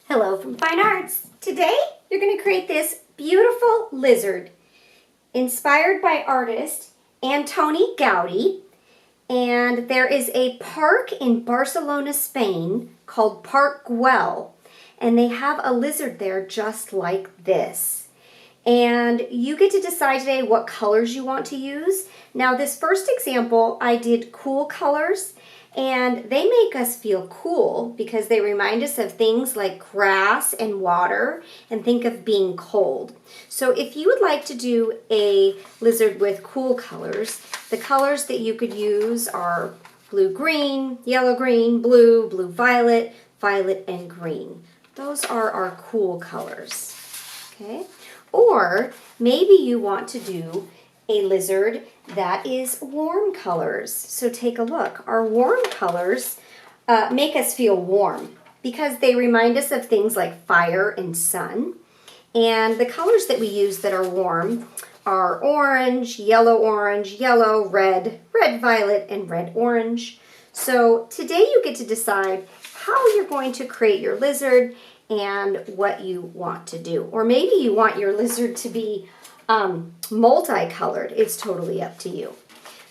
Hello from Fine Arts. Today you're going to create this beautiful lizard inspired by artist Antoni Gaudi, and there is a park in Barcelona, Spain called Park Güell, and they have a lizard there just like this. And you get to decide today what colors you want to use. Now this first example I did cool colors, and they make us feel cool because they remind us of things like grass and water and think of being cold. So if you would like to do a lizard with cool colors, the colors that you could use are blue-green, yellow-green, blue, blue-violet, violet, and green. Those are our cool colors, okay? Or maybe you want to do a lizard that is warm colors. So take a look. Our warm colors make us feel warm because they remind us of things like fire and sun. And the colors that we use that are warm are orange, yellow, red, red-violet, and red-orange. So today you get to decide how you're going to create your lizard and what you want to do. Or maybe you want your lizard to be multicolored. It's totally up to you.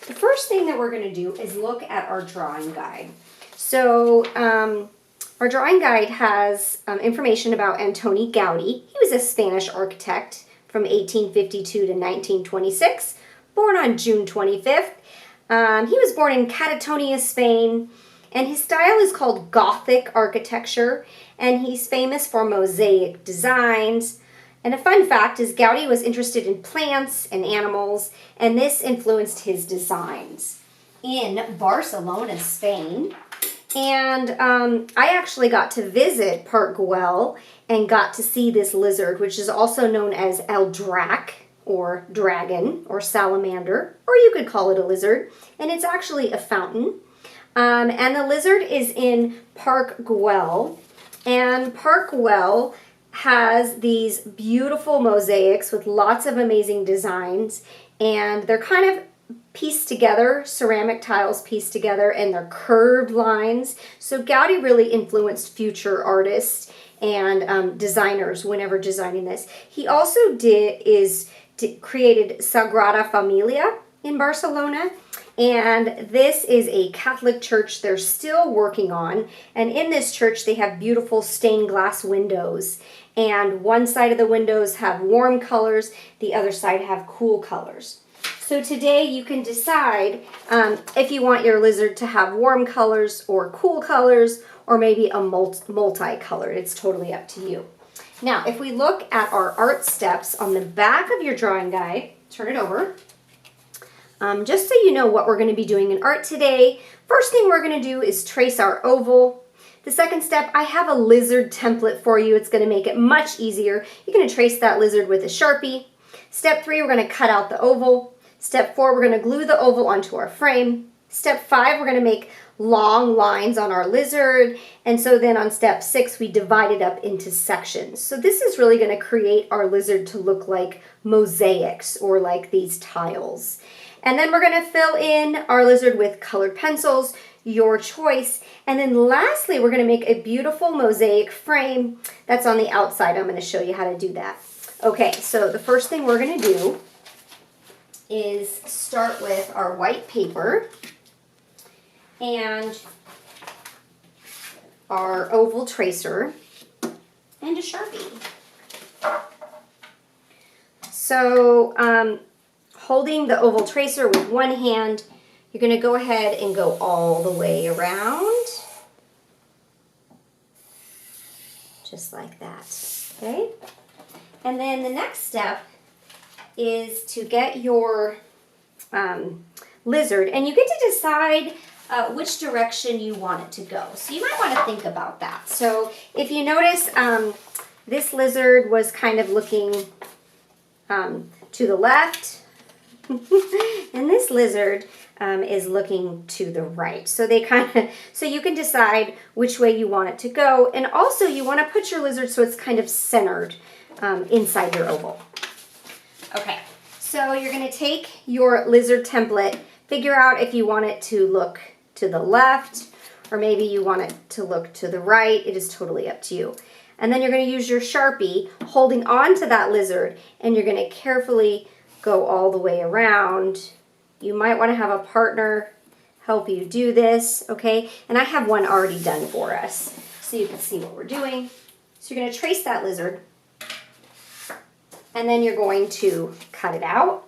The first thing that we're going to do is look at our drawing guide. So our drawing guide has information about Antoni Gaudi. He was a Spanish architect from 1852 to 1926, born on June 25th. He was born in Catatonia, Spain, and his style is called Gothic architecture, and he's famous for mosaic designs. And a fun fact is Gaudi was interested in plants and animals, and this influenced his designs in Barcelona, Spain. And I actually got to visit Park Güell and got to see this lizard, which is also known as El Drac, or dragon, or salamander, or you could call it a lizard. And it's actually a fountain. And the lizard is in Park Güell. And Park Güell has these beautiful mosaics with lots of amazing designs, and they're kind of pieced together, ceramic tiles pieced together, and they're curved lines. So Gaudi really influenced future artists and designers whenever designing this. He also created Sagrada Familia in Barcelona, and this is a Catholic church they're still working on. And in this church they have beautiful stained glass windows, and one side of the windows have warm colors, the other side have cool colors. So today you can decide if you want your lizard to have warm colors or cool colors, or maybe a multicolored. It's totally up to you. Now, if we look at our art steps on the back of your drawing guide, turn it over. Just so you know what we're going to be doing in art today, first thing we're going to do is trace our oval. The second step, I have a lizard template for you. It's going to make it much easier. You're going to trace that lizard with a Sharpie. Step 3, we're going to cut out the oval. Step 4, we're going to glue the oval onto our frame. Step 5, we're going to make long lines on our lizard. And so then on step 6, we divide it up into sections. So this is really going to create our lizard to look like mosaics or like these tiles. And then we're going to fill in our lizard with colored pencils, your choice. And then lastly, we're going to make a beautiful mosaic frame that's on the outside. I'm going to show you how to do that. Okay, so the first thing we're going to do is start with our white paper and our oval tracer and a Sharpie. So holding the oval tracer with one hand, you're going to go ahead and go all the way around, just like that, okay? And then the next step is to get your lizard, and you get to decide which direction you want it to go. So you might want to think about that. So if you notice, this lizard was kind of looking to the left, and this lizard is looking to the right. So so you can decide which way you want it to go, and also you want to put your lizard so it's kind of centered inside your oval. Okay, so you're going to take your lizard template, figure out if you want it to look to the left or maybe you want it to look to the right. It is totally up to you. And then you're going to use your Sharpie holding on to that lizard, and you're going to carefully go all the way around. You might want to have a partner help you do this, okay? And I have one already done for us so you can see what we're doing. So you're going to trace that lizard, and then you're going to cut it out.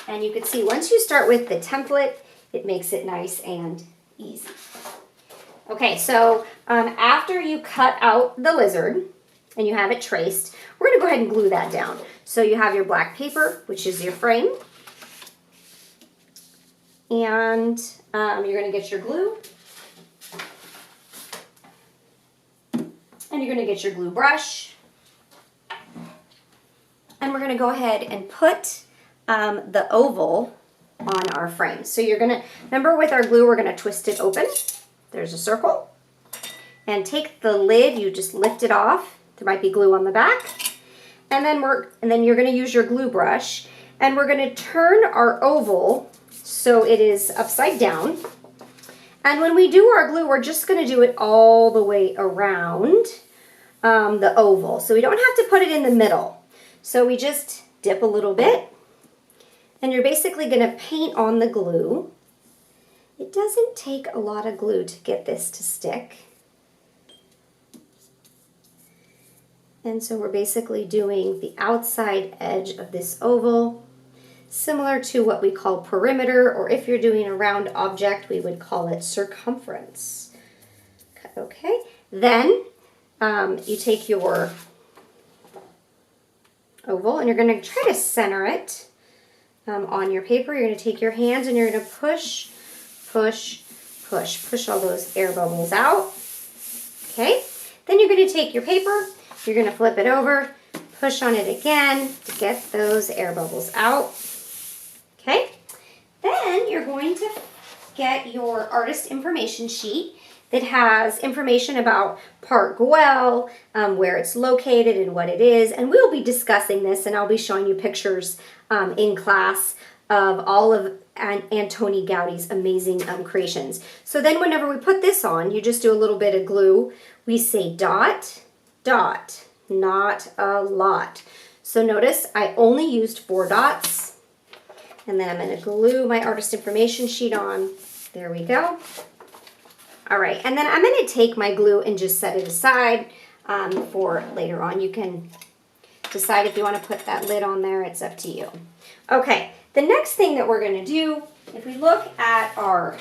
And you can see once you start with the template, it makes it nice and easy. Okay, so after you cut out the lizard and you have it traced, we're going to go ahead and glue that down. So you have your black paper, which is your frame, and you're going to get your glue, and you're going to get your glue brush, and we're going to go ahead and put the oval on our frame. So you're going to, remember with our glue, we're going to twist it open. There's a circle. And take the lid, you just lift it off. There might be glue on the back. And then you're going to use your glue brush, and we're going to turn our oval so it is upside down. And when we do our glue, we're just going to do it all the way around the oval. So we don't have to put it in the middle. So we just dip a little bit, and you're basically going to paint on the glue. It doesn't take a lot of glue to get this to stick. And so we're basically doing the outside edge of this oval, similar to what we call perimeter, or if you're doing a round object, we would call it circumference. Okay, then you take your oval and you're going to try to center it on your paper. You're going to take your hands and you're going to push, push, push. Push all those air bubbles out. Okay, then you're going to take your paper, you're going to flip it over, push on it again to get those air bubbles out. Okay, then you're going to get your artist information sheet that has information about Park Guell, where it's located and what it is, and we'll be discussing this, and I'll be showing you pictures in class of all of Antoni Gaudi's amazing creations. So then whenever we put this on, you just do a little bit of glue. We say dot, dot, not a lot. So notice I only used 4 dots, and then I'm going to glue my artist information sheet on. There we go. All right, and then I'm going to take my glue and just set it aside for later on. You can decide if you want to put that lid on there. It's up to you. Okay, the next thing that we're going to do, if we look at our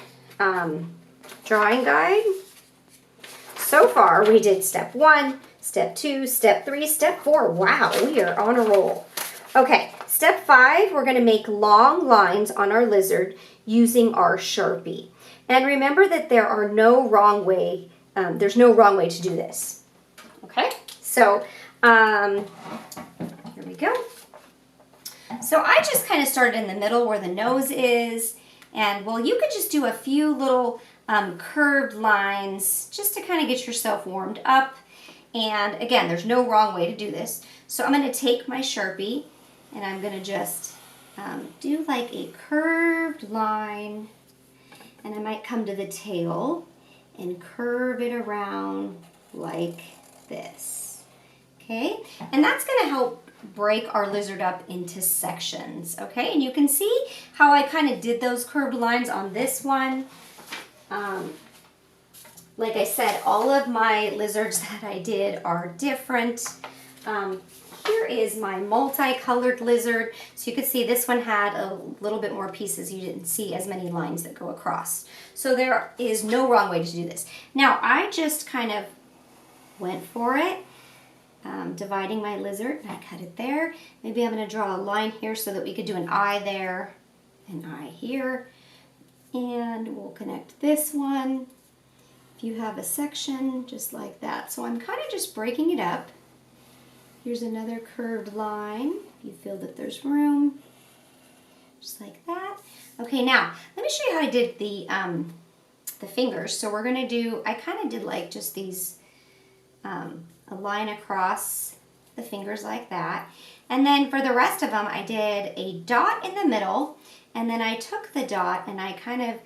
drawing guide, so far we did step 1, step 2, step 3, step 4. Wow, we are on a roll. Okay, step 5, we're going to make long lines on our lizard using our Sharpie. And remember that there are no wrong way, there's no wrong way to do this. Okay, so here we go. So I just kind of started in the middle where the nose is, and well, you could just do a few little curved lines just to kind of get yourself warmed up. And again, there's no wrong way to do this. So I'm going to take my Sharpie and I'm going to just do like a curved line, and I might come to the tail and curve it around like this. Okay, and that's going to help break our lizard up into sections. Okay, and you can see how I kind of did those curved lines on this one. Like I said, all of my lizards that I did are different. Here is my multicolored lizard. So you can see this one had a little bit more pieces. You didn't see as many lines that go across. So there is no wrong way to do this. Now I just kind of went for it, dividing my lizard, and I cut it there. Maybe I'm going to draw a line here so that we could do an eye there, an eye here, and we'll connect this one. If you have a section just like that. So I'm kind of just breaking it up. Here's another curved line. You feel that there's room, just like that. Okay, now let me show you how I did the fingers. So we're gonna do, I kind of did like just these, a line across the fingers like that. And then for the rest of them, I did a dot in the middle, and then I took the dot and I kind of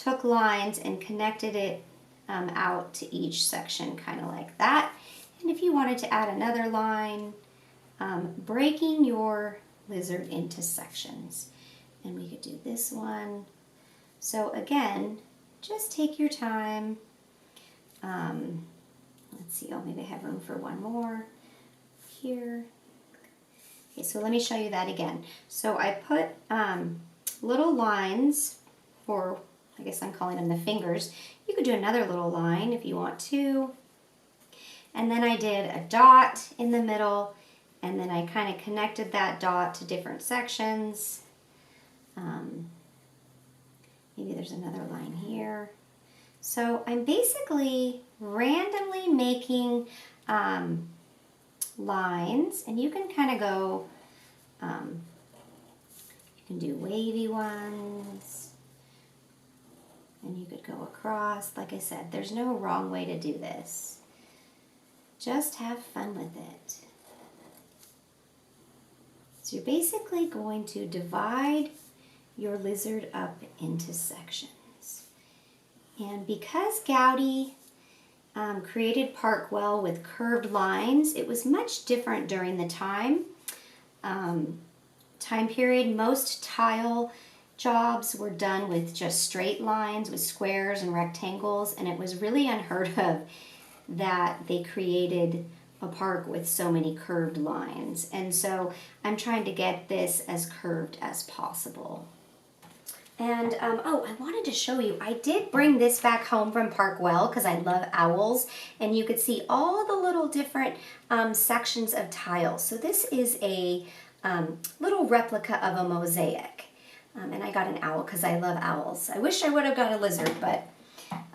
took lines and connected it out to each section, kind of like that. And if you wanted to add another line, breaking your lizard into sections. And we could do this one. So again, just take your time. Let's see, oh, maybe I have room for one more here. Okay, so let me show you that again. So I put little lines, or I guess I'm calling them the fingers. You could do another little line if you want to. And then I did a dot in the middle, and then I kind of connected that dot to different sections. Maybe there's another line here. So I'm basically randomly making lines, and you can kind of go, you can do wavy ones, and you could go across. Like I said, there's no wrong way to do this. Just have fun with it. So you're basically going to divide your lizard up into sections. And because Gaudi created Park Guell with curved lines, it was much different during the time period. Most tile jobs were done with just straight lines, with squares and rectangles, and it was really unheard of that they created a park with so many curved lines. And so I'm trying to get this as curved as possible. And, oh, I wanted to show you, I did bring this back home from Park Guell because I love owls, and you could see all the little different sections of tiles. So this is a little replica of a mosaic, and I got an owl because I love owls. I wish I would have got a lizard, but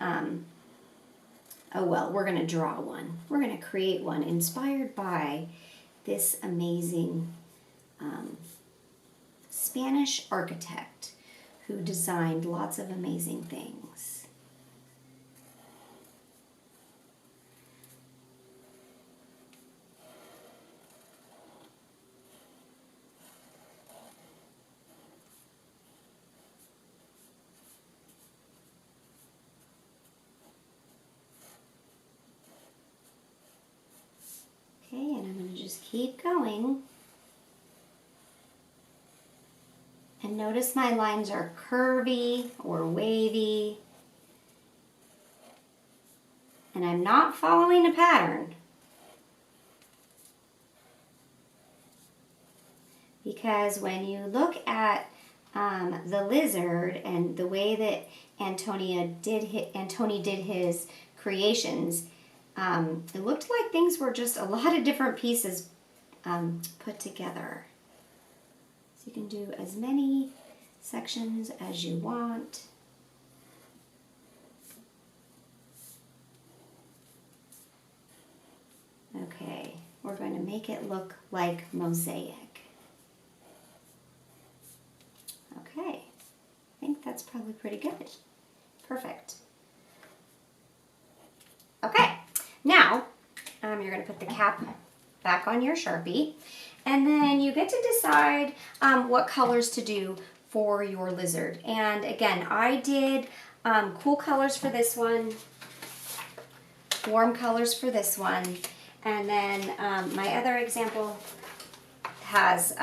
oh well, we're going to draw one. We're going to create one inspired by this amazing Spanish architect who designed lots of amazing things. Okay, and I'm going to just keep going. And notice my lines are curvy or wavy. And I'm not following a pattern. Because when you look at the lizard and the way that Antoni did his creations, it looked like things were just a lot of different pieces put together. You can do as many sections as you want. Okay, we're going to make it look like mosaic. Okay, I think that's probably pretty good. Perfect. Okay, now you're going to put the cap back on your Sharpie. And then you get to decide what colors to do for your lizard. And again, I did cool colors for this one, warm colors for this one, and then my other example has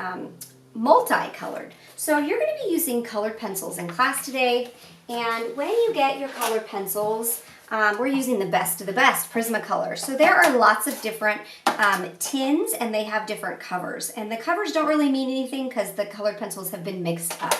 multicolored. So you're going to be using colored pencils in class today. And when you get your colored pencils, we're using the best of the best Prismacolor. So there are lots of different tins, and they have different covers. And the covers don't really mean anything because the colored pencils have been mixed up.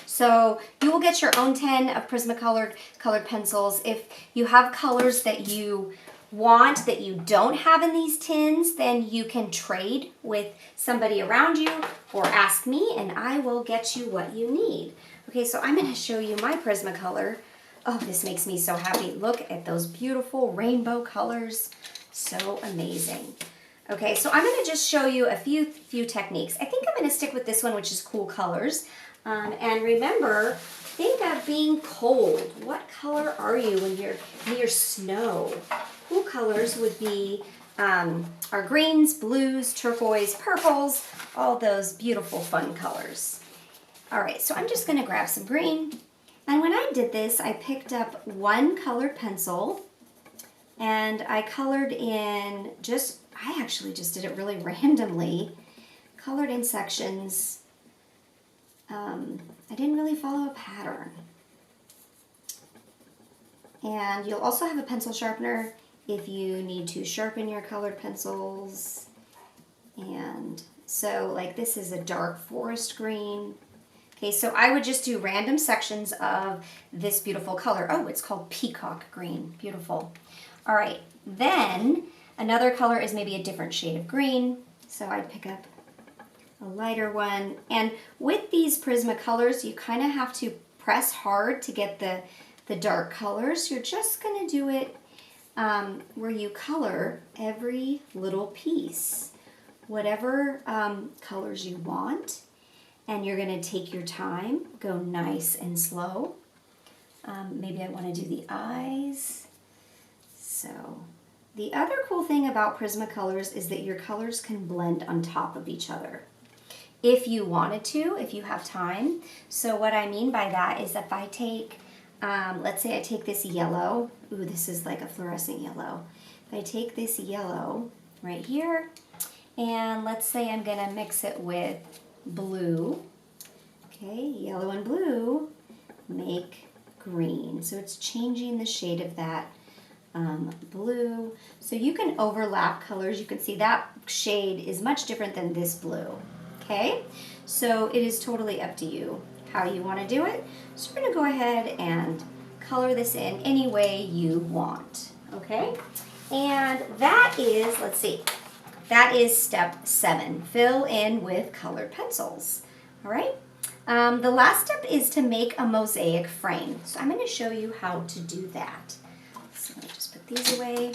So you will get your own tin of Prismacolor colored pencils. If you have colors that you want that you don't have in these tins, then you can trade with somebody around you or ask me, and I will get you what you need. Okay, so I'm going to show you my Prismacolor. Oh, this makes me so happy. Look at those beautiful rainbow colors. So amazing. Okay, so I'm going to just show you a few techniques. I think I'm going to stick with this one, which is cool colors. And remember, think of being cold. What color are you when you're near snow? Cool colors would be our greens, blues, turquoise, purples, all those beautiful fun colors. All right, so I'm just going to grab some green. And when I did this, I picked up one colored pencil and I colored in I actually just did it really randomly. Colored in sections. I didn't really follow a pattern. And you'll also have a pencil sharpener if you need to sharpen your colored pencils. And so like this is a dark forest green. Okay, so I would just do random sections of this beautiful color. Oh, it's called peacock green. Beautiful. All right, then another color is maybe a different shade of green. So I'd pick up a lighter one. And with these Prismacolors, you kind of have to press hard to get the dark colors. You're just going to do it where you color every little piece, whatever colors you want. And you're going to take your time, go nice and slow. Maybe I want to do the eyes. So the other cool thing about Prismacolors is that your colors can blend on top of each other if you wanted to, if you have time. So what I mean by that is if I take, let's say I take this yellow. Ooh, this is like a fluorescent yellow. If I take this yellow right here, and let's say I'm going to mix it with blue. Okay, yellow and blue make green. So it's changing the shade of that blue. So you can overlap colors. You can see that shade is much different than this blue. Okay, so it is totally up to you how you want to do it. So we're going to go ahead and color this in any way you want. Okay, and that is, let's see, that is step 7. Fill in with colored pencils. All right. The last step is to make a mosaic frame. So I'm going to show you how to do that. So let me just put these away.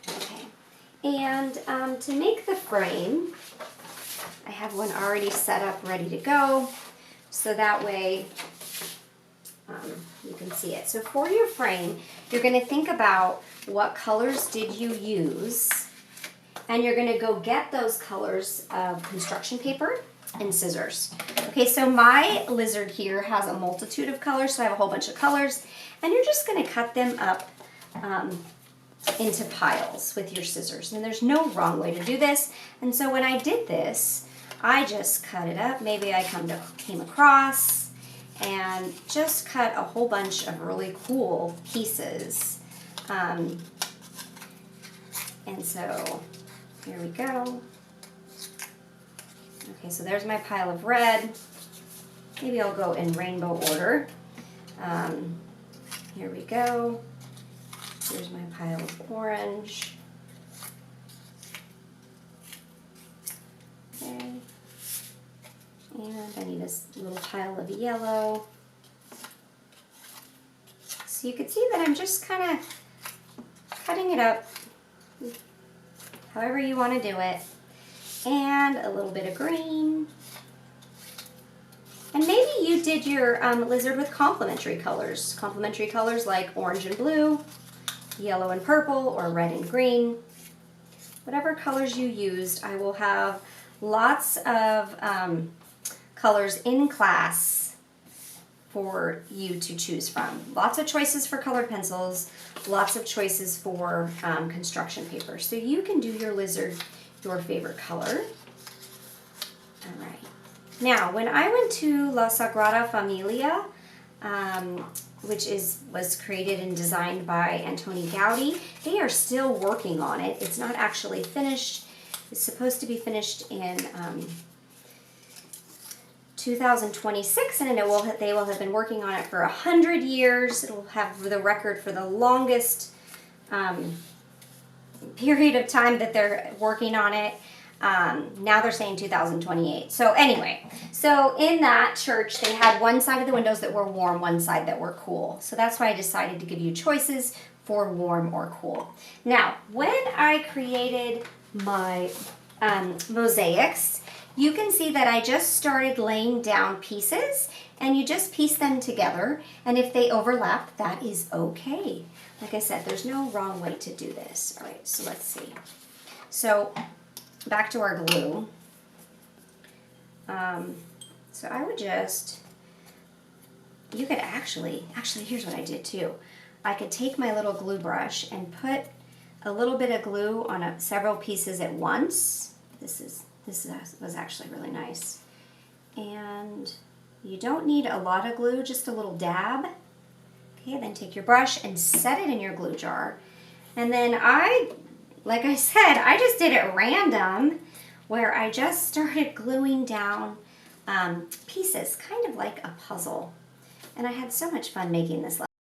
Okay. And to make the frame, I have one already set up, ready to go. So that way you can see it. So for your frame, you're going to think about what colors did you use. And you're going to go get those colors of construction paper and scissors. Okay, so my lizard here has a multitude of colors, so I have a whole bunch of colors. And you're just going to cut them up into piles with your scissors. And there's no wrong way to do this. And so when I did this, I just cut it up. Maybe I came across and just cut a whole bunch of really cool pieces. And so here we go. Okay, so there's my pile of red. Maybe I'll go in rainbow order. Here we go. Here's my pile of orange. Okay. And I need a little pile of yellow. So you can see that I'm just kind of cutting it up however you want to do it. And a little bit of green. And maybe you did your lizard with complementary colors. Complementary colors like orange and blue, yellow and purple, or red and green. Whatever colors you used, I will have lots of colors in class for you to choose from. Lots of choices for colored pencils, lots of choices for construction paper. So you can do your lizard your favorite color. All right. Now, when I went to La Sagrada Familia, which was created and designed by Antoni Gaudi, they are still working on it. It's not actually finished. It's supposed to be finished in 2026, and they will have been working on it for 100 years. It will have the record for the longest period of time that they're working on it. Now they're saying 2028. So anyway, so in that church, they had one side of the windows that were warm, one side that were cool. So that's why I decided to give you choices for warm or cool. Now, when I created my mosaics, you can see that I just started laying down pieces, and you just piece them together, and if they overlap, that is okay. Like I said, there's no wrong way to do this. All right, so let's see. So back to our glue. So I would just you could actually, here's what I did too. I could take my little glue brush and put a little bit of glue on several pieces at once. This was actually really nice. And you don't need a lot of glue, just a little dab. Okay, then take your brush and set it in your glue jar. And then like I said, I just did it random, where I just started gluing down pieces, kind of like a puzzle. And I had so much fun making this.